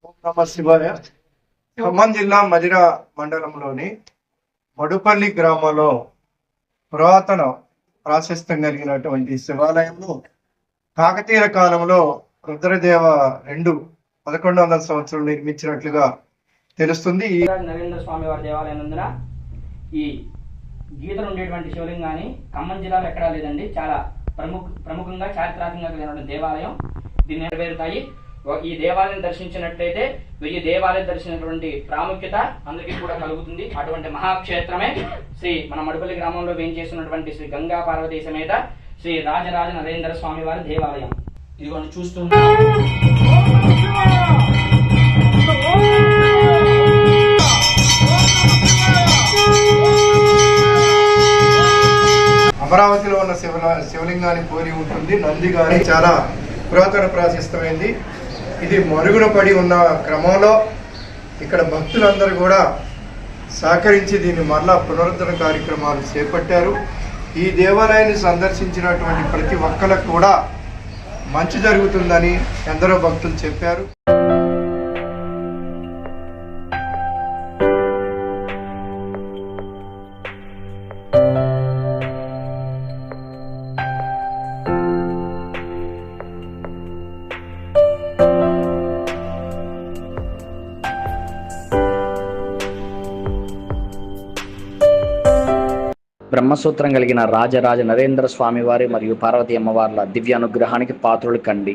ఓం నమ శివాయ. ఖమ్మం జిల్లా మధిర మండలంలోని మడుపల్లి గ్రామంలో పురాతన ప్రాశస్త్యం కలిగినటువంటి శివాలయంలో కాకతీయ కాలంలో రుద్రదేవ 1100 సంవత్సరం నిర్మించినట్లుగా తెలుస్తుంది. ఈ నరేంద్ర స్వామి వారి దేవాలయం నందున ఈ గీతలు ఉండేటువంటి శివలింగాన్ని ఖమ్మం జిల్లాలో ఎక్కడా లేదండి. చాలా ప్రముఖంగా చారిత్రాత్మకంగా కలిగినటువంటి దేవాలయం. దీన్ని నెరవేరుతాయి. ఈ దేవాలయం దర్శించినట్లయితే 1000 దేవాలయం దర్శించినటువంటి ప్రాముఖ్యత అందరికీ కూడా కలుగుతుంది. అటువంటి మహాక్షేత్రమే మన మడుపల్లి గ్రామంలో వేయించేస్తున్నటువంటి శ్రీ గంగా పార్వతీ సమేత శ్రీ రాజరాజ నరేంద్ర స్వామి వారి దేవాలయం. ఇదిగోండి చూస్తున్నాం. అమరావతిలో ఉన్న శివలింగాన్ని పోలి ఉంటుంది. నంది గాని చాలా పురాతన ప్రాశస్త్యమైంది. ఇది మరుగున పడి ఉన్న క్రమంలో ఇక్కడ భక్తులందరూ కూడా సహకరించి దీన్ని మరలా పునరుద్ధరణ కార్యక్రమాలు చేపట్టారు. ఈ దేవాలయాన్ని సందర్శించినటువంటి ప్రతి ఒక్కరికి కూడా మంచి జరుగుతుందని ఎందరో భక్తులు చెప్పారు. బ్రహ్మసూత్రం కలిగిన రాజరాజ నరేంద్ర స్వామివారి మరియు పార్వతీ అమ్మవార్ల దివ్యానుగ్రహానికి పాత్రులు కండి.